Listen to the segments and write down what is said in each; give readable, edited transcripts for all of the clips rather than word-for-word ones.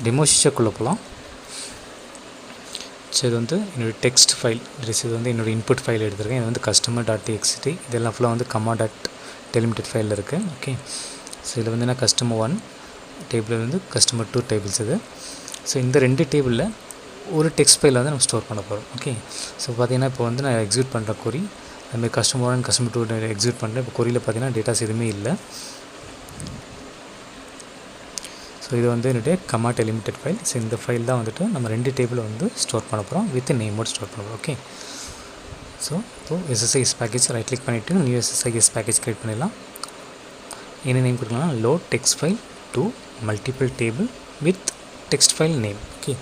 Demo ஷீட்டுக்குள்ளே போகலாம். So இது வந்து என்னோடய டெக்ஸ்ட் ஃபைல், இது வந்து என்னோடய இன்புட் ஃபைல் எடுத்திருக்கேன். இது வந்து customer.txt, இதெல்லாம் ஃபுல்லாக வந்து comma.delimited ஃபைலில் இருக்குது. ஓகே, ஸோ இதில் வந்து நான் customer1 டேபிளில் வந்து customer2 டேபிள்ஸ் இது. ஸோ இந்த 2 டேபிளில் ஒரு டெக்ஸ்ட் ஃபைலில் வந்து நம்ம ஸ்டோர் பண்ண போகிறோம். ஓகே, ஸோ பார்த்தீங்கன்னா இப்போ வந்து நான் எக்ஸிக்யூட் பண்ணுற கொரி, அதுமாதிரி customer1 customer2 எக்ஸிக்யூட் பண்ணுறேன். இப்போ கொரியில் பார்த்தீங்கன்னா டேட்டாஸ் எதுவுமே இல்லை. ஸோ இது வந்து என்னுடைய comma.delimited ஃபைல். ஸோ இந்த ஃபைல் தான் வந்துட்டு நம்ம 2 டேபிளை வந்து ஸ்டோர் பண்ண போகிறோம், வித் நேமோடு ஸ்டோர் பண்ண போகிறோம். ஓகே, ஸோ இப்போது SSIS பேக்கேஜ் ரைட் கிளிக் பண்ணிவிட்டு நியூ SSIS பேக்கேஜ் க்ரியேட் பண்ணிடலாம். என்ன நேம் கொடுக்கலாம்? Load text file to multiple table with text file name. Okay,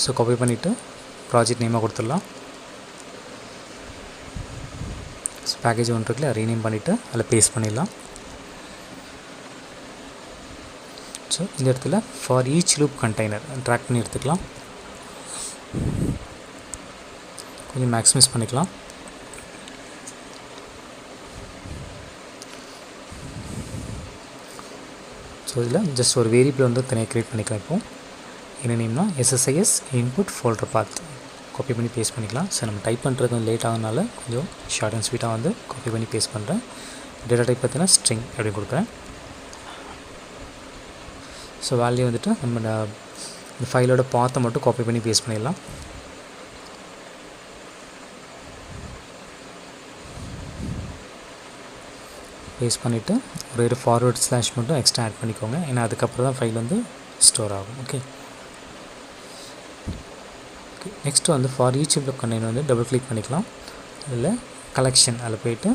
so copy பண்ணிவிட்டு ப்ராஜெக்ட் நேமாக கொடுத்துடலாம். ஸோ பேக்கேஜ் ஒன்று இருக்குல்ல, ரீநேம் பண்ணிவிட்டு அதில் பேஸ்ட் பண்ணிடலாம். ஸோ இந்த இடத்துல for each loop container drag பண்ணி எடுத்துக்கலாம். கொஞ்சம் மேக்ஸிமைஸ் பண்ணிக்கலாம். ஸோ இதில் ஜஸ்ட் ஒரு வேரியபிள் வந்து தனியாக க்ரியேட் பண்ணிக்கலாம். இப்போது என்ன நேம்னா SSIS இன்புட் ஃபோல்டர் பாத் காப்பி பண்ணி பேஸ்ட் பண்ணிக்கலாம். ஸோ நம்ம டைப் பண்ணுறது கொஞ்சம் லேட் ஆகுதுனால கொஞ்சம் ஷார்ட் அண்ட் ஸ்வீட்டாக வந்து காப்பி பண்ணி பேஸ்ட் பண்ணுறேன். டேட்டா டைப் பார்த்தீங்கன்னா ஸ்ட்ரிங் அப்படின்னு கொடுக்குறேன். ஸோ வேல்யூ வந்துட்டு நம்ம இந்த ஃபைலோட பாத்தை மட்டும் காப்பி பண்ணி பேஸ்ட் பண்ணிடலாம். பேஸ்ட் பண்ணிவிட்டு ஒரு ஃபார்வர்ட் ஸ்லாஷ் மட்டும் எக்ஸ்ட்ரா ஆட் பண்ணிக்கோங்க, ஏன்னா அதுக்கப்புறம் தான் ஃபைல் வந்து ஸ்டோர் ஆகும். ஓகே, நெக்ஸ்ட்டு வந்து ஃபார் ஈச் லூப் கண்டெய்னர் வந்து டபுள் கிளிக் பண்ணிக்கலாம். அதில் கலெக்ஷன் அதில் போய்ட்டு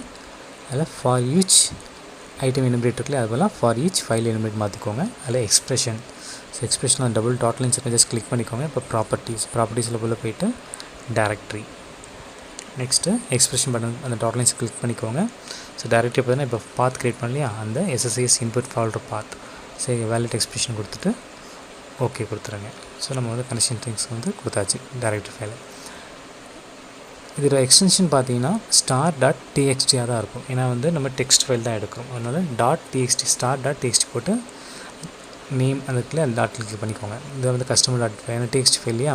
அதில் ஃபார் ஈச் ஐட்டம் எனுமரேட் இருக்குல்ல, அது போல் ஃபார் ஈச் ஃபைல் எனுமரேட் மாற்றிக்கோங்க. அதில் எக்ஸ்பிரஷன், ஸோ எக்ஸ்பிரஷன் அந்த double dot lines just click பண்ணிக்கோங்க. இப்போ ப்ராப்பர்ட்டிஸில் போல் போய்ட்டு டைரக்ட்ரி, நெக்ஸ்ட்டு எக்ஸ்பிரஷன் பட்டன் அந்த டாட் லைன்ஸ் கிளிக் பண்ணிக்கோங்க. ஸோ டைரக்ட்ரி பார்த்தீங்கன்னா இப்போ பாத் க்ரியேட் பண்ணலையா, அந்த SSIS இன்புட் ஃபோல்டர் பாத். ஸோ வேலிட் எக்ஸ்பிரஷன் கொடுத்துட்டு ஓகே கொடுத்துருங்க. ஸோ நம்ம வந்து கனெக்ஷன் திங்ஸ் வந்து கொடுத்தாச்சு டைரக்ட்ரி ஃபைலை. இதில் எக்ஸ்டென்ஷன் பார்த்தீங்கன்னா star.txt தான் இருக்கும், ஏன்னா வந்து நம்ம டெக்ஸ்ட் ஃபைல் தான் எடுக்கிறோம். அதனால் .txt star.txt போட்டு நேம் அதுக்குள்ளே அந்த டாட் கிளிக் பண்ணிக்கோங்க. இது வந்து customer.file டெக்ஸ்ட் ஃபைல் இல்லையா,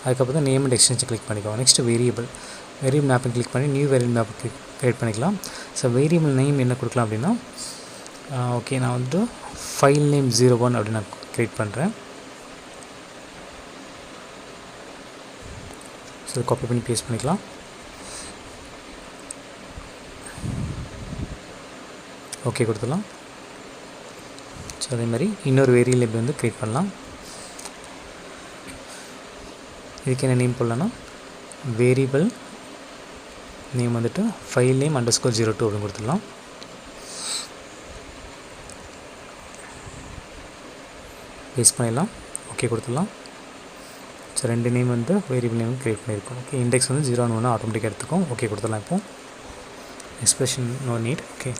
அதுக்கப்புறம் தான் நேம் அண்ட் எக்ஸ்டென்ஷன் கிளிக் பண்ணிக்கோங்க. நெக்ஸ்ட்டு வேரியபிள் மேப்பிங் கிளிக் பண்ணி நியூ வேரியபிள் மேப் க்ரியேட் பண்ணிக்கலாம். ஸோ வேரியபிள் நேம் என்ன கொடுக்கலாம் அப்படின்னா, ஓகே நான் வந்து ஃபைல் நேம் 01 அப்படின்னு நான் க்ரியேட் பண்ணுறேன். ஸோ காப்பி பண்ணி பேஸ்ட் பண்ணிக்கலாம். ஓகே கொடுத்துடலாம். ஸோ அதே மாதிரி இன்னொரு வேரியபிள் வந்து க்ரியேட் பண்ணலாம். இதுக்கு என்ன நேம் போடலான்னா, வேரியபிள் நேம் வந்துட்டு ஃபைல் நேம் _02 அப்படின்னு கொடுத்துடலாம். பேஸ்ட் பண்ணிடலாம். ஓகே கொடுத்துடலாம். ஸோ 2 நேம் வந்து வேரியபிள் நேம் க்ரியேட் பண்ணியிருக்கோம். ஓகே, இண்டெக்ஸ் வந்து 0 1 ஆட்டோமேட்டிக்காக எடுத்துக்கும். ஓகே கொடுத்துடலாம். இப்போது expression no need. Okay,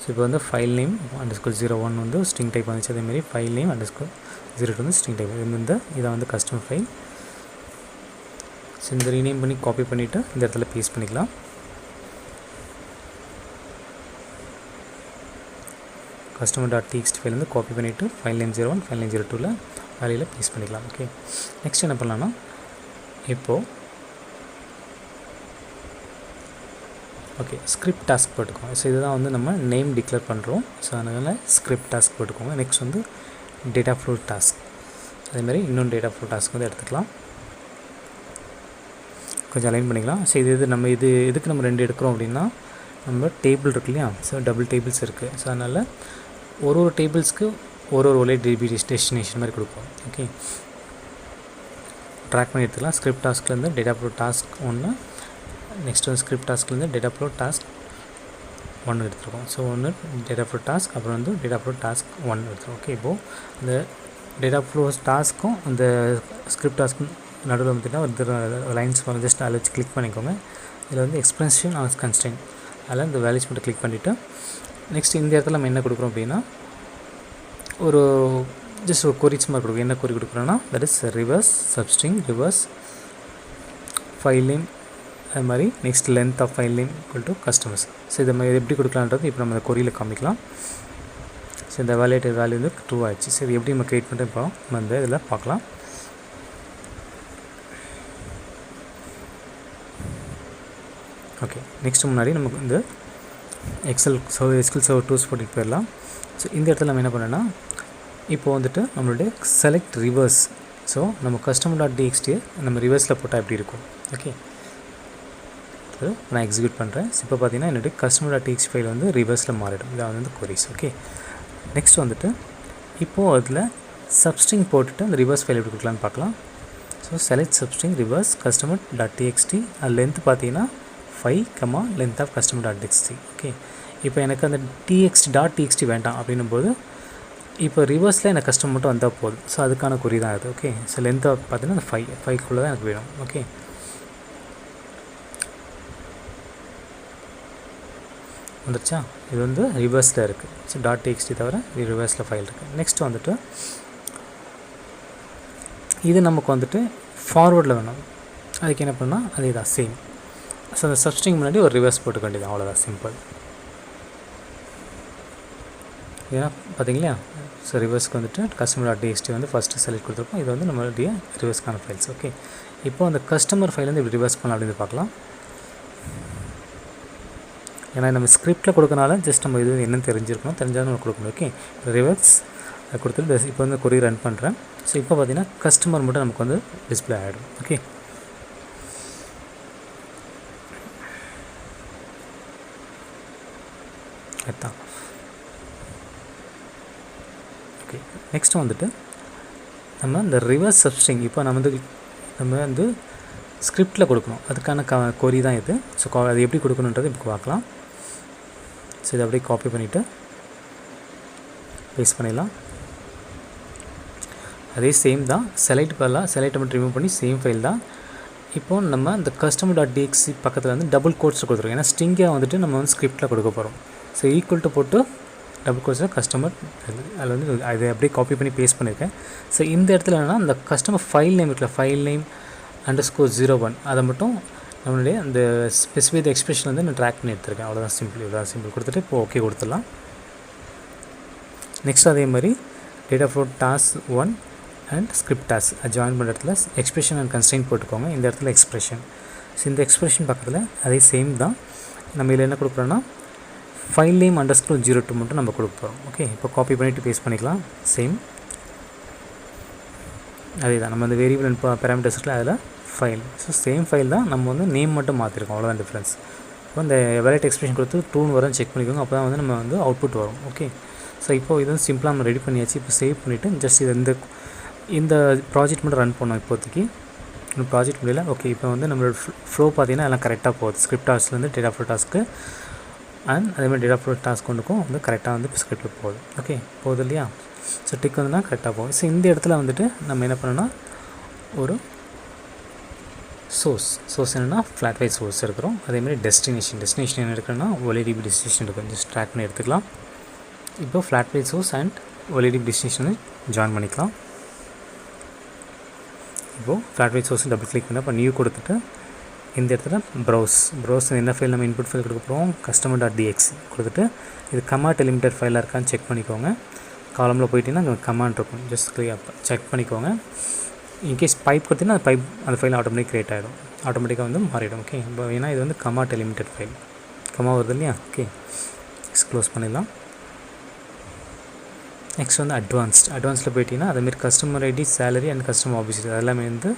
so இப்போ வந்து ஃபைல் நேம் _01 வந்து ஸ்ட்ரிங் டைப் வந்துச்சு. அதேமாதிரி ஃபைல் நேம் _02 வந்து ஸ்ட்ரிங் டைப். இதை வந்து கஸ்டமர் ஃபைல். ஸோ இந்த ரீநேம் பண்ணி காப்பி பண்ணிவிட்டு இந்த இடத்துல பேஸ்ட் பண்ணிக்கலாம். customer.txt ஃபைல் வந்து காப்பி பண்ணிவிட்டு ஃபைல் நேம் 01 ஃபைல் நேம் 02ல் வேலையில் பேஸ்ட் பண்ணிக்கலாம். ஓகே, நெக்ஸ்ட் என்ன பண்ணலான்னா, இப்போது ஓகே ஸ்கிரிப்ட் டாஸ்க் போட்டுக்கோங்க. ஸோ இதுதான் வந்து நம்ம நேம் டிக்ளேர் பண்ணுறோம். ஸோ அதனால் ஸ்கிரிப்ட் டாஸ்க் போட்டுக்கோங்க. நெக்ஸ்ட் வந்து டேட்டா ஃப்ளோ டாஸ்க், அதேமாதிரி இன்னொன்று டேட்டா ஃப்ளோ டாஸ்க் வந்து எடுத்துக்கலாம். கொஞ்சம் அலைன் பண்ணிக்கலாம். ஸோ நம்ம எதுக்கு நம்ம 2 எடுக்கிறோம் அப்படின்னா, நம்ம டேபிள் இருக்கு இல்லையா, ஸோ டபுள் டேபிள்ஸ் இருக்குது. ஸோ அதனால் ஒரு டேபிள்ஸ்க்கு ஒரு ஒரே டெஸ்டினேஷன் மாதிரி கொடுப்போம். ஓகே, ட்ராக் பண்ணி எடுத்துக்கலாம். ஸ்கிரிப்ட் டாஸ்க்லேருந்து டேட்டா ஃப்ளோ டாஸ்க் 1, நெக்ஸ்ட் வந்து ஸ்கிரிப்ட் டாஸ்க்லேருந்து டேட்டா ஃப்ளோ டாஸ்க் 1 எடுத்துருக்கோம். ஸோ ஒன்று டேட்டா ஃப்ளோ டாஸ்க், அப்புறம் வந்து டேட்டா ஃப்ளோ டாஸ்க் 1 எடுத்துருக்கோம். ஓகே, இப்போது இந்த டேட்டா ஃப்ளோ டாஸ்க்கும் அந்த ஸ்கிரிப்ட் டாஸ்க்கும் நடுவில் வந்துட்டுனா ஒரு லைன்ஸ் வந்து ஜஸ்ட் அதில் வச்சு கிளிக் பண்ணிக்கோங்க. இதில் வந்து எக்ஸ்பிரஷன் ஆர் கன்ஸ்ட்ரெயின்ட், அதில் இந்த வேல்யூஸ் மட்டும் கிளிக் பண்ணிவிட்டு நெக்ஸ்ட் இந்த இடத்துல நம்ம என்ன கொடுக்குறோம் அப்படின்னா, ஒரு ஜஸ்ட் ஒரு கொரிஸ் மாதிரி கொடுக்கும். என்ன கொரி கொடுக்குறோன்னா, that is reverse substring reverse file name, அது மாதிரி next length of file name equal to customers. So இதை மாதிரி எப்படி கொடுக்கலான்றது இப்போ நம்ம அந்த கொரியில் காமிக்கலாம். ஸோ இந்த வேலிடேட் வேல்யூ வந்து ட்ரூ ஆயிடுச்சு. சரி எப்படி நம்ம க்ரியேட் பண்ணிட்டு இப்போ நம்ம இந்த இதில் பார்க்கலாம். ஓகே, நெக்ஸ்ட்டு முன்னாடி நமக்கு இந்த எஸ்கியூஎல் சர்வர் டூல்ஸ் போட்டுட்டு போயிடலாம். ஸோ இந்த இடத்துல நம்ம என்ன பண்ணோன்னா இப்போ வந்துட்டு நம்மளுடைய செலக்ட் ரிவர்ஸ். ஸோ நம்ம customer.txt நம்ம ரிவர்ஸில் போட்டால் எப்படி இருக்கும். ஓகே, நான் எக்ஸிக்யூட் பண்ணுறேன். இப்போ பார்த்தீங்கன்னா என்னுடைய customer.txt ஃபைல் வந்து ரிவர்ஸில் மாறிடும். இதான் வந்து queries. ஓகே, நெக்ஸ்ட் வந்துட்டு இப்போது அதில் சப்ஸ்ட்ரிங் போட்டுட்டு அந்த ரிவர்ஸ் ஃபைல் எப்படி கொடுக்கலான்னு பார்க்கலாம். So select substring reverse customer.txt அது லென்த் பார்த்தீங்கன்னா 5, லென்த் ஆஃப் customer.txt. ஓகே, இப்போ எனக்கு அந்த txt வேண்டாம் அப்படின்னும் போது இப்போ ரிவர்ஸில் எனக்கு கஸ்டமர் மட்டும் வந்தால் போதும். ஸோ அதுக்கான குறி தான் அது. ஓகே, ஸோ லென்த்தை பார்த்தீங்கன்னா அந்த 5 தான் எனக்கு வேணும். ஓகே, வந்துருச்சா? இது வந்து ரிவர்ஸில் இருக்குது. ஸோ .txt தவிர ரிவர்ஸில் ஃபைல் இருக்குது. நெக்ஸ்ட் வந்துட்டு இது நமக்கு வந்துட்டு ஃபார்வர்டில் வேணும். அதுக்கு என்ன பண்ணால் அதே தான் சேம். ஸோ அந்த சப்ஸ்ட்ரிங் முன்னாடி ஒரு ரிவர்ஸ் போட்டுக்க வேண்டியது, அவ்வளோதான், சிம்பிள். ஏன்னா பார்த்தீங்களா, ஸோ ரிவர்ஸ்க்கு வந்துட்டு customer.txt வந்து ஃபஸ்ட்டு செலக்ட் கொடுத்துருப்போம். இது வந்து நம்மளுடைய ரிவர்ஸ்க்கான ஃபைல்ஸ். ஓகே, இப்போ அந்த கஸ்டமர் ஃபைல் வந்து இப்படி ரிவர்ஸ் பண்ணலாம் அப்படின்னு பார்க்கலாம். ஏன்னா நம்ம ஸ்கிரிப்டில் கொடுக்கனால ஜஸ்ட் நம்ம இது என்னென்னு தெரிஞ்சிருக்கணும், தெரிஞ்சாலும் நம்ம கொடுக்கணும். ஓகே, இப்போ ரிவர்ஸ் அதை கொடுத்துட்டு இப்போ வந்து கொரி ரன் பண்ணுறேன். ஸோ இப்போ பார்த்தீங்கன்னா கஸ்டமர் மட்டும் நமக்கு வந்து டிஸ்பிளே ஆகிடும். ஓகே, அதுதான். ஓகே, நெக்ஸ்ட்டு வந்துட்டு நம்ம இந்த ரிவர்ஸ் சப்ஸ்ட்ரிங் இப்போ நம்ம வந்து ஸ்கிரிப்டில் கொடுக்கணும். அதுக்கான கொரி தான் இது. ஸோ அது எப்படி கொடுக்கணுன்றது இப்போ பார்க்கலாம். ஸோ இதை அப்படியே காப்பி பண்ணிவிட்டு பேஸ்ட் பண்ணிடலாம். அதே சேம் தான், செலக்ட் மட்டும் ரிமூவ் பண்ணி சேம் ஃபைல் தான். இப்போது நம்ம இந்த customer.txt பக்கத்தில் வந்து டபுள் கோட்ஸ் கொடுத்துருக்கோம். ஏன்னா ஸ்ட்ரிங்காக வந்துட்டு நம்ம வந்து ஸ்கிரிப்டில் கொடுக்க போகிறோம். ஸோ ஈக்குவல் டு போட்டு டபுள் கோட்ஸில் கஸ்டமர் அதில் வந்து அதை அப்படியே காப்பி பண்ணி பேஸ்ட் பண்ணியிருக்கேன். ஸோ இந்த இடத்துல என்னென்னா இந்த கஸ்டமர் ஃபைல் நேம் இருக்குல்ல, ஃபைல் நேம் _01 அதை மட்டும் நம்மளுடைய அந்த ஸ்பெசிஃபிக் எக்ஸ்பிரஷன் வந்து நான் ட்ராக் பண்ணி எடுத்துருக்கேன். அவ்வளோதான், சிம்பிள் கொடுத்துட்டு இப்போ ஓகே கொடுத்துடலாம். நெக்ஸ்ட் அதே மாதிரி data flow task 1 and script task அது ஜாயின் பண்ணுற இடத்துல எக்ஸ்பிரஷன் அண்ட் கன்ஸ்ட்ரெயின்ட் போட்டுக்கோங்க. இந்த இடத்துல எக்ஸ்பிரஷன். ஸோ இந்த எக்ஸ்பிரஷன் பக்கத்தில் அதே சேம் தான். நம்ம இதில் என்ன கொடுக்குறோன்னா ஃபைல் நேம் _02 மட்டும் நம்ம கொடுக்க போகிறோம். ஓகே, இப்போ காப்பி பண்ணிவிட்டு பேஸ்ட் பண்ணிக்கலாம். சேம் அதே தான், நம்ம அந்த வேரியபிள் அண்ட் பேராமீட்டர்ஸ் இருக்குல்ல அதில் ஃபைல். ஸோ சேம் ஃபைல் தான், நம்ம வந்து நேம் மட்டும் மாற்றிருக்கோம், அவ்வளோதான் டிஃப்ரென்ஸ். இப்போ இந்த வேலிட் எக்ஸ்பிரஷன் கொடுத்து ட்ரூன்னு வரும் செக் பண்ணிக்கோங்க. அப்போ தான் வந்து நம்ம வந்து அவுட்புட் வரும். ஓகே, ஸோ இப்போது இது வந்து சிம்பிளாக நம்ம ரெடி பண்ணியாச்சு. இப்போ சேவ் பண்ணிவிட்டு ஜஸ்ட் இது இந்த ப்ராஜெக்ட் மட்டும் ரன் பண்ணோம். இப்போதைக்கு இன்னும் ப்ராஜெக்ட் முடியல. ஓகே, இப்போ வந்து நம்மளோட ஃப்ளோ பார்த்தீங்கன்னா எல்லாம் கரெக்டாக போகுது. ஸ்கிரிப்ட் டாஸ்க்லேருந்து டேட்டா ஃப்ளோ டாஸ்க்கு அண்ட் அதேமாதிரி டேட்டா ஃப்ளோ டாஸ்க் கொண்டுக்கும் வந்து கரெக்டாக வந்து ஸ்கிரிப்ட் போகுது. ஓகே, போகுது இல்லையா? ஸோ டிக் வந்துன்னா கரெக்டாக போகும். ஸோ இந்த இடத்துல வந்துட்டு நம்ம என்ன பண்ணோன்னா ஒரு சோர்ஸ் என்னென்னா ஃப்ளாட் ஃபைல் சோர்ஸ் இருக்கிறோம். அதேமாதிரி டெஸ்டினேஷன் என்ன இருக்குன்னா OLEDB டெஸ்டினேஷன் இருக்கும். ஜஸ்ட் ட்ராக் பண்ணி எடுத்துக்கலாம். இப்போ flat file source and OLEDB டெஸ்டினேஷனை ஜாயின் பண்ணிக்கலாம். இப்போது flat file source double click பண்ணால் இப்போ நியூ கொடுத்துட்டு இந்த இடத்துல ப்ரௌஸ் என்ன ஃபைல் நம்ம இன்புட் ஃபைல் கொடுக்க போகிறோம், customer.txt கொடுத்துட்டு இது கமாண்ட் லிமிட்டட் ஃபைலாக இருக்கான்னு செக் பண்ணிக்கோங்க. காலமில் போயிட்டீங்கன்னா அங்கே கமாண்ட் இருக்கும், ஜஸ்ட் செக் பண்ணிக்கோங்க. இன்கேஸ் பைப் கொடுத்தீங்கன்னா அந்த ஃபைல் ஆட்டோமேட்டிக்காக வந்து மாறிடும். ஓகே, இப்போ ஏன்னா இது வந்து கமாண்ட் லிமிட்டட் ஃபைல், கமா வருது இல்லையா? ஓகே, க்ளோஸ் பண்ணிடலாம். நெக்ஸ்ட் வந்து அட்வான்ஸில் போயிட்டீங்கன்னா அதேமாதிரி customer ID, salary and customer officer அதெல்லாமே வந்து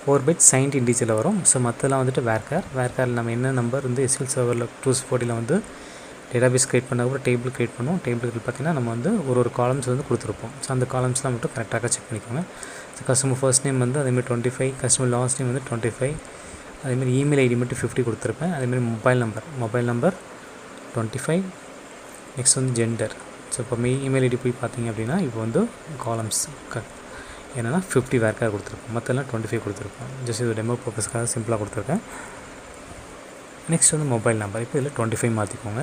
4 byte signed இண்டீஜரில் வரும். ஸோ மற்றெல்லாம் வந்துட்டு வேர்காரில் நம்ம என்ன நம்பர் வந்து SQL சர்வரில் 240 வந்து டேட்டாபேஸ் க்ரியேட் பண்ண டேபிள் க்ரியேட் பண்ணுவோம். டேபிள் பார்த்திங்கன்னா நம்ம வந்து ஒரு காலம்ஸ் வந்து கொடுத்துருப்போம். ஸோ அந்த காலம்ஸ்லாம் மட்டும் கரெக்டாக செக் பண்ணிக்கோங்க. ஸோ கஸ்டமர் ஃபர்ஸ்ட் நேம் வந்து அதேமாதிரி 25, கஸ்டமர் லாஸ்ட் நேம் வந்து 25, அதேமாதிரி இமெயில் ஐடி மட்டும் 50 கொடுத்துருப்பேன். அதேமாதிரி மொபைல் நம்பர் 25. நெக்ஸ்ட் வந்து ஜெண்டர். ஸோ இப்போ இமெயில் ஐடி போய் பார்த்தீங்க அப்படின்னா இப்போ வந்து காலம்ஸ் என்னென்னா 50 வேர்க்காக கொடுத்துருப்பேன், மற்றெல்லாம் 25 கொடுத்துருப்பேன். ஜஸ்ட் இது டெமோ பர்பஸ்க்காக சிம்பிளாக கொடுத்துருக்கேன். நெக்ஸ்ட் வந்து மொபைல் நம்பர் இப்போ இதில் 25 மாற்றிக்கோங்க.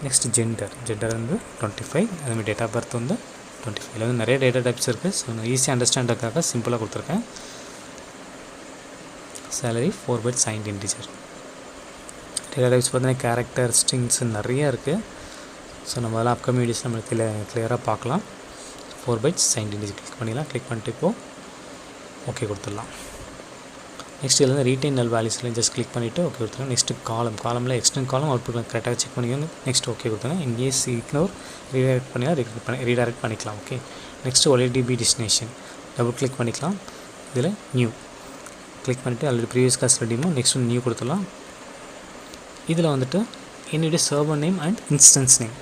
நெக்ஸ்ட் ஜெண்டர் வந்து 25, அதேமாதிரி டேட் ஆஃப் பர்த் வந்து 25. இதில் வந்து நிறைய டேட்டா டைப்ஸ் இருக்குது. ஸோ நான் ஈஸியாக அண்டர்ஸ்டாண்டதுக்காக சிம்பிளாக கொடுத்துருக்கேன். Salary 4 byte signed integer. Data types பார்த்தீங்கன்னா கேரக்டர், ஸ்ட்ரிங்ஸ் நிறையா இருக்குது. ஸோ நம்ம அதெல்லாம் அப்கமிங் வீடியோஸ் நம்ம கிளியராக பார்க்கலாம். 4 bytes signed integer கிளிக் பண்ணிடலாம். கிளிக் பண்ணிட்டு இப்போது ஓகே கொடுத்துடலாம். நெக்ஸ்ட் இதில் ரீடைன் நல் வேல்யூஸில் ஜஸ்ட் கிளிக் பண்ணிவிட்டு ஓகே கொடுத்துருங்க. நெக்ஸ்ட்டு காலமில் எக்ஸ்டர்னல் காலம் அவுட்புட் கரெக்டாக செக் பண்ணிக்கோங்க. நெக்ஸ்ட் ஓகே கொடுத்துருங்க. இன்கேஸ் இக்னோர் ரீடைரக்ட் பண்ணிக்கலாம். Okay next OLEDB destination double click பண்ணிக்கலாம். இதில் நியூ கிளிக் பண்ணிவிட்டு ஆல்ரெடி ப்ரீவியஸ் கிளாஸில் டெமோ நெக்ஸ்ட் நியூ கொடுத்துடலாம். இதில் வந்துட்டு என்னுடைய server name and instance name.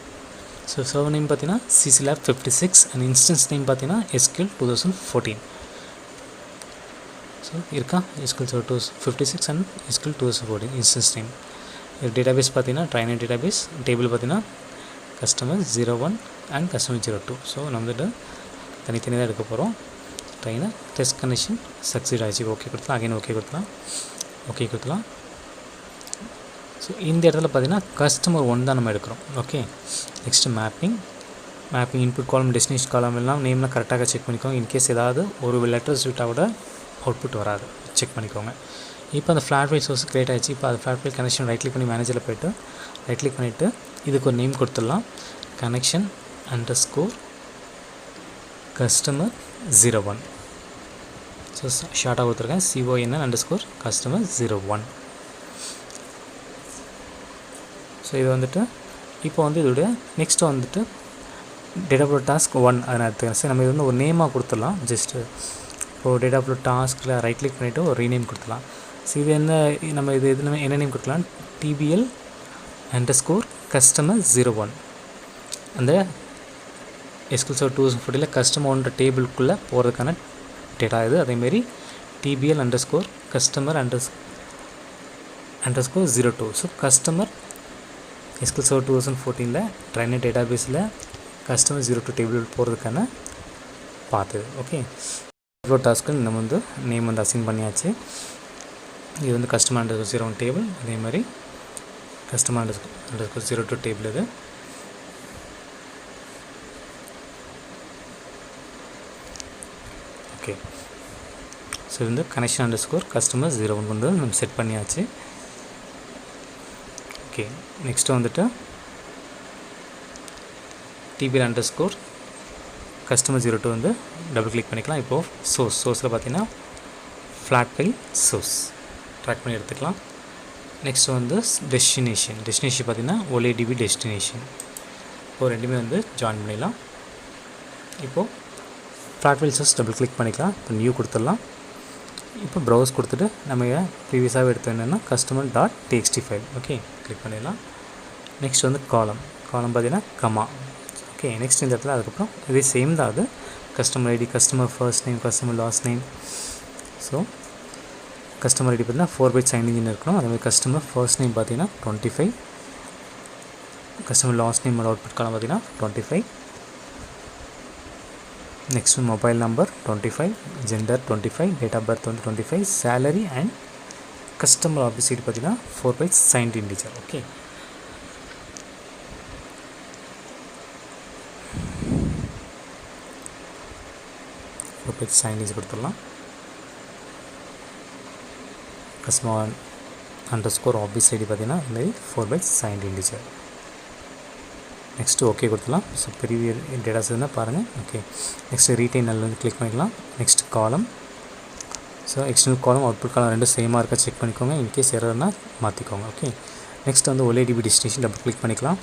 So server name பார்த்தீங்கன்னா CCLab 56 அண்ட் இன்ஸ்டன்ஸ் நேம் பார்த்தீங்கன்னா SQL 2014. ஸோ இருக்கா SQL 56 and SQL 2014 instance name. Database பார்த்தீங்கன்னா ட்ரைனர் டேட்டாபேஸ். டேபிள் பார்த்தீங்கன்னா கஸ்டமர் 01 அண்ட் கஸ்டமர் 02. ஸோ நம்ம வந்துட்டு தனித்தனியாக தான் எடுக்க போகிறோம். ட்ரைனர் டெஸ்ட் கனெக்ஷன் சக்சீட் ஆகிடுச்சு. ஓகே கொடுத்துலாம். அகைன் ஓகே கொடுத்துலாம். ஸோ இந்த இடத்துல பார்த்தீங்கன்னா கஸ்டமர் 1 தான் நம்ம எடுக்கிறோம். Okay next mapping input column destination column எல்லாம் நேம்லாம் கரெக்டாக செக் பண்ணிக்கோங்க. இன்கேஸ் ஏதாவது ஒரு லெட்டர்ஸ் விட்டால் கூட அவுட்புட் வராது, செக் பண்ணிக்கோங்க. இப்போ அந்த ஃப்ளாட் ஃபைல் சோர்ஸ் க்ரியேட் ஆகிடுச்சு. இப்போ அது flat file connection right click பண்ணி மேனேஜரில் போய்ட்டு ரைட் கிளிக் பண்ணிவிட்டு இதுக்கு ஒரு நேம் கொடுத்துடலாம். Connection _ customer 01. ஸோ ஷார்ட்டாக கொடுத்துருக்கேன். CONN _ customer 01. ஸோ இது வந்துட்டு இப்போ வந்து இதோடைய நெக்ஸ்ட்டு வந்துட்டு டேட்டா டாஸ்க் 1 அதை நான் எடுத்துக்கிறேன். சரி நம்ம இது வந்து ஒரு நேமாக கொடுத்துடலாம். ஜஸ்ட்டு இப்போது டேட்டா டாஸ்கில் ரைட் கிளிக் பண்ணிவிட்டு ஒரு ரீநேம் கொடுத்துடலாம். ஸோ இது நம்ம என்ன நேம் கொடுக்கலாம், TBL _ கஸ்டமர் 01. அந்த SQL Server 2014 கஸ்டமர்ன்ற டேபிளுக்குள்ளே போகிறதுக்கான டேட்டா இது. அதேமாரி TBL _ customer _ 02. So customer SQL Server 2014 trainer டேட்டாபேஸில் கஸ்டமர் 02 டேபிள் போகிறதுக்கான பார்த்து. ஓகே இவ்வளோ டாஸ்க்கு நம்ம வந்து நேம் வந்து அசைன் பண்ணியாச்சு. இது வந்து கஸ்டமர் _ 01 டேபிள். அதே மாதிரி கஸ்டமர் _ 02 டேபிள் இது. ஓகே ஸோ இது வந்து கனெக்ஷன் _ கஸ்டமர் 01 வந்து நம்ம செட் பண்ணியாச்சு. ஓகே நெக்ஸ்ட்டு வந்துட்டு TBL _ கஸ்டமர் 02 வந்து டபுள் கிளிக் பண்ணிக்கலாம். இப்போது சோர்ஸில் பார்த்தீங்கன்னா ஃப்ளாட் ஃபைல் சோர்ஸ் ட்ராக் பண்ணி எடுத்துக்கலாம். நெக்ஸ்ட் வந்து டெஸ்டினேஷன் பார்த்தீங்கன்னா OLEDB டெஸ்டினேஷன். இப்போது ரெண்டுமே வந்து ஜாயின் பண்ணிடலாம். இப்போது flat file source double click பண்ணிக்கலாம். இப்போ நியூ கொடுத்துடலாம். இப்போ ப்ரௌஸ் கொடுத்துட்டு நம்ம ப்ரீவியஸாகவே எடுத்து என்னென்னா customer.txt ஃபைல். ஓகே கிளிக் பண்ணிடலாம். நெக்ஸ்ட் வந்து காலம் பார்த்தீங்கன்னா கமா. ஓகே நெக்ஸ்ட் இந்த இடத்துல அதுக்கப்புறம் இதே சேம் தான். அது customer ID, customer first name, customer last name. So customer ID பார்த்தீங்கன்னா 4 bytes signed in இருக்கணும். அதேமாதிரி கஸ்டமர் ஃபர்ஸ்ட் நேம் பார்த்தீங்கன்னா 25, கஸ்டமர் லாஸ்ட் நேமோட அவுட்புட் காலம் பார்த்தீங்கன்னா 25. Next mobile number 25, gender 25, date of birth வந்து 25, salary and customer office ID பார்த்தீங்கன்னா 4 bytes signed integer. Okay signed integer கொடுத்துடலாம். Customer _ office ID பார்த்தீங்கன்னா இந்த மாதிரி 4 bytes signed integer. Next okay கொடுத்துலாம். So பெரிய datas இருந்தால் பாருங்கள். ஓகே நெக்ஸ்ட்டு ரீடைன் நல் வந்து கிளிக் பண்ணிக்கலாம். நெக்ஸ்ட் காலம். ஸோ எக்ஸ்டர்னல் காலம் அவுட்புட் காலம் ரெண்டும் சேமாக இருக்கா செக் பண்ணிக்கோங்க. இன்கேஸ் எரர்னால் மாற்றிக்கோங்க. ஓகே நெக்ஸ்ட் வந்து OLEDB டெஸ்டினேஷன் டபுள் கிளிக் பண்ணிக்கலாம்.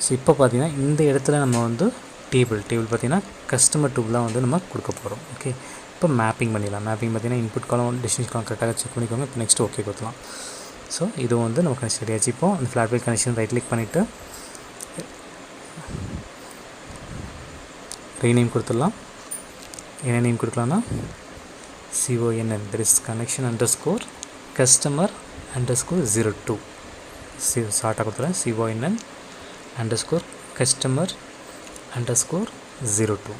ஸோ இப்போ பார்த்தீங்கன்னா இந்த இடத்துல நம்ம வந்து டேபிள் பார்த்தீங்கன்னா கஸ்டமர் டூப்லாம் வந்து நம்ம கொடுக்க போகிறோம். ஓகே இப்போ மேப்பிங் பண்ணிடலாம். மேப்பிங் பார்த்தீங்கன்னா இன்புட் காலம் டெஸ்டினேஷன் காலம் கரெக்டாக செக் பண்ணிக்கோங்க. இப்போ நெக்ஸ்ட் ஓகே கொடுத்துலாம். ஸோ இதுவும் வந்து நமக்கு கனெக்ஷன் ரெடியாச்சு. இப்போ அந்த flat file connection right click பண்ணிவிட்டு ரீநேம் கொடுத்துடலாம். என்ன name கொடுக்கலாம்னா CONN that is connection _ customer _ 02. ஷார்ட்டாக கொடுத்துறேன். CONN _ customer _ 02.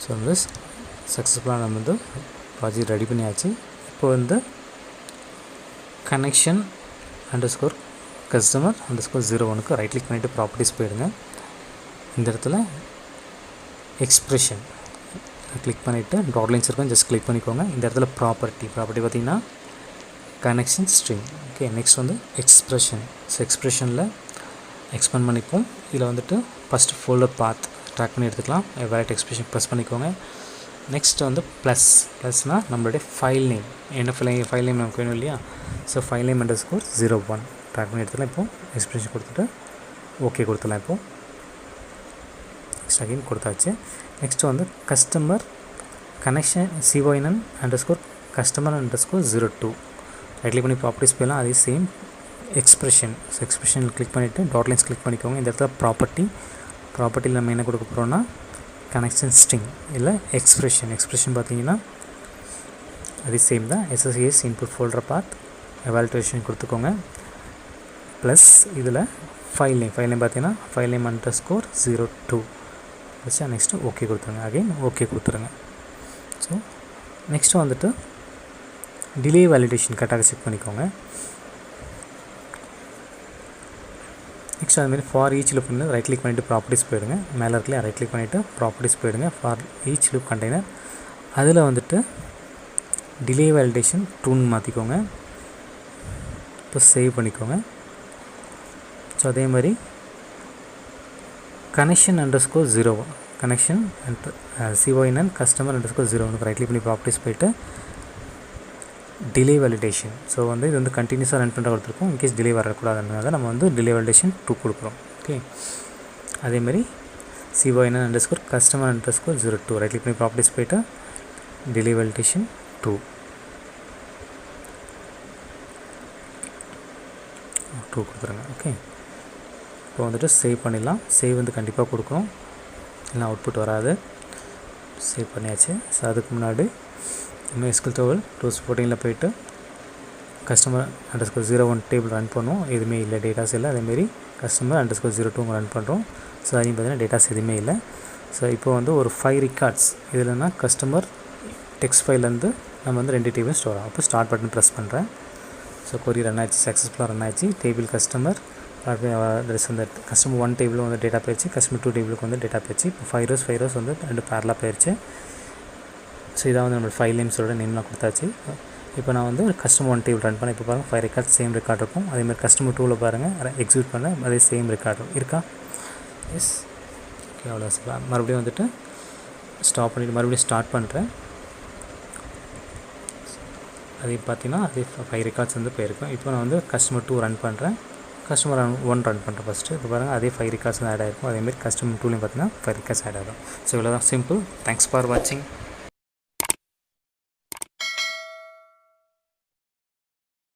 ஸோ வந்து சக்ஸஸ்ஃபுல்லாக நம்ம வந்து ப்ராஜெக்ட் ரெடி பண்ணியாச்சு. இப்போ வந்து கனெக்ஷன் _ கஸ்டமர் _ 01க்கு ரைட் கிளிக் பண்ணிவிட்டு ப்ராப்பர்ட்டிஸ் போயிடுங்க. இந்த இடத்துல எக்ஸ்ப்ரெஷன் கிளிக் பண்ணிவிட்டு டாட் லைன்ஸ் இருக்கும், ஜஸ்ட் கிளிக் பண்ணிக்கோங்க. இந்த இடத்துல ப்ராப்பர்ட்டி பார்த்திங்கன்னா கனெக்ஷன் ஸ்ட்ரிங். ஓகே நெக்ஸ்ட் வந்து எக்ஸ்ப்ரெஷன். ஸோ எக்ஸ்ப்ரெஷனில் எக்ஸ்பேண்ட் பண்ணிப்போம். இதில் வந்துட்டு ஃபஸ்ட்டு ஃபோல்டர் பாத் ட்ராக் பண்ணி எடுத்துக்கலாம். வேலட் எக்ஸ்பிரஷன் ப்ரெஸ் பண்ணிக்கோங்க. நெக்ஸ்ட் வந்து ப்ளஸ்னால் நம்மளுடைய ஃபைல் நேம், என்ன ஃபைல் நேம் நமக்கு வேணும் இல்லையா? ஸோ ஃபைல் நேம் _01 ட்ராக் பண்ணி எடுத்துக்கலாம். இப்போது எக்ஸ்பிரஷன் கொடுத்துட்டு ஓகே கொடுத்துடலாம். இப்போது நெக்ஸ்ட் அகைன் கொடுத்தாச்சு. நெக்ஸ்ட்டு வந்து customer connection CYNN _customer _02 right click பண்ணி ப்ராப்பர்ட்டிஸ் போயிடலாம். அதே சேம் எக்ஸ்பிரஷன் கிளிக் பண்ணிவிட்டு டாட் லைன்ஸ் கிளிக் பண்ணிக்கோங்க. இந்த இடத்துல ப்ராப்பர்ட்டியில் நம்ம என்ன கொடுக்க போகிறோன்னா கனெக்ஷன் ஸ்ட்ரிங் இல்லை எக்ஸ்பிரஷன் பார்த்தீங்கன்னா அது சேம் தான். SSAS இன்புட் ஃபோல்டர் பாத் எவாலுவேஷன் கொடுத்துக்கோங்க. ப்ளஸ் இதில் ஃபைல் நேம் பார்த்தீங்கன்னா ஃபைல் நேம் _02 வச்சா நெக்ஸ்ட்டு ஓகே கொடுத்துருங்க. அகைன் ஓகே கொடுத்துருங்க. ஸோ நெக்ஸ்ட்டு வந்துட்டு டிலே வேலிடேஷன் கரெக்டாக செக் பண்ணிக்கோங்க. நெக்ஸ்ட் அதுமாதிரி ஃபார் ஈச் லூப் வந்து ரைட் கிளிக் பண்ணிவிட்டு ப்ராப்பர்ட்டிஸ் போயிடுங்க. மேலே இருக்கல ரைட் கிளிக் பண்ணிவிட்டு ப்ராப்பர்ட்டிஸ் போயிடுங்க. ஃபார் ஈச் லூப் கண்டெய்னர் அதில் வந்துட்டு டிலே வேலிடேஷன் ட்ரூன்னு மாற்றிக்கோங்க. இப்போ சேவ் பண்ணிக்கோங்க. ஸோ அதே மாதிரி connection _0 connection CYNN customer _01 right click பண்ணி ப்ராப்பர்ட்டிஸ் போயிட்டு டிலே வேலிடேஷன். ஸோ வந்து இது வந்து கண்டினியூஸாக ரன் பண்ணுற கொடுத்துருக்கோம். இன்கேஸ் டிலே வரக்கூடாதுனால நம்ம வந்து டிலே வேலிடேஷன் 2 கொடுக்குறோம். ஓகே, அதேமாதிரி CYNN _customer _02 ரைட் கிளிக் பண்ணி ப்ராப்பர்ட்டிஸ் போயிட்டு டிலே வேலிடேஷன் 2 கொடுத்துருங்க. ஓகே, இப்போ வந்துட்டு சேவ் பண்ணிடலாம். சேவ் வந்து கண்டிப்பாக கொடுக்கணும், இல்லைனா அவுட்புட் வராது. சேவ் பண்ணியாச்சு. ஸோ அதுக்கு முன்னாடி இன்னும் SQL Server 2014 போயிட்டு கஸ்டமர் _01 டேபிள் ரன் பண்ணுவோம். எதுவுமே இல்லை, டேட்டாஸ் இல்லை. அதேமாரி கஸ்டமர் _02 ரன் பண்ணுறோம். ஸோ அதையும் பார்த்தீங்கன்னா டேட்டாஸ் எதுவுமே இல்லை. ஸோ இப்போ வந்து ஒரு 5 ரெக்கார்ட்ஸ் இதில்னா கஸ்டமர் டெக்ஸ்ட் ஃபைல்லேருந்து நம்ம வந்து 2 டேபிள் ஸ்டோர் ஆகும். அப்போ ஸ்டார்ட் பட்டன் ப்ரெஸ் பண்ணுறேன். ஸோ கொரி ரன் ஆச்சு, சக்ஸஸ்ஃபுல்லாக ரன் ஆச்சு. டேபிள் கஸ்டமர் அந்த கஸ்டமர் 1 டேபிளும் வந்து டேட்டா போயிடுச்சு, கஸ்டமர் 2 டேபிளுக்கு வந்து டேட்டா போயிடுச்சு. இப்போ 5 rows வந்து 2 பேரலாக போயிடுச்சு. ஸோ இதான் வந்து நம்மளோட ஃபைல் நேம்ஸோட நேம்லாம் கொடுத்தாச்சு. இப்போ நான் வந்து ஒரு கஸ்டமர் 1 டேபிள் ரன் பண்ணேன். இப்போ பாருங்கள் 5 ரெக்கார்ட் சேம் ரெக்கார்ட் இருக்கும். அதேமாதிரி கஸ்டமர் 2ல் பாருங்கள் எக்ஸிக்யூட் பண்ண அதே சேம் ரெக்கார்டு இருக்கா? எஸ். ஓகே, அவ்வளோ சார். மறுபடியும் வந்துட்டு ஸ்டாப் பண்ணிவிட்டு மறுபடியும் ஸ்டார்ட் பண்ணுறேன். அதே பார்த்தீங்கன்னா அதே 5 ரெக்கார்ட்ஸ் வந்து போயிருக்கும். இப்போ நான் வந்து கஸ்டமர் 2 ரன் பண்ணுறேன், கஸ்டமர் 1 ரன் பண்ணுறேன் ஃபஸ்ட்டு. இப்போ பாருங்கள் அதே 5 ரெக்கார்ட்ஸ் ஆட் ஆகிருக்கும். அதேமாதிரி கஸ்டமர் 2லையும் பார்த்தீங்கன்னா 5 ரெக்கார்ட்ஸ் ஆட் ஆகும். ஸோ இவ்வளோ தான், சிம்பிள். தேங்க்ஸ் ஃபார் வாட்சிங்.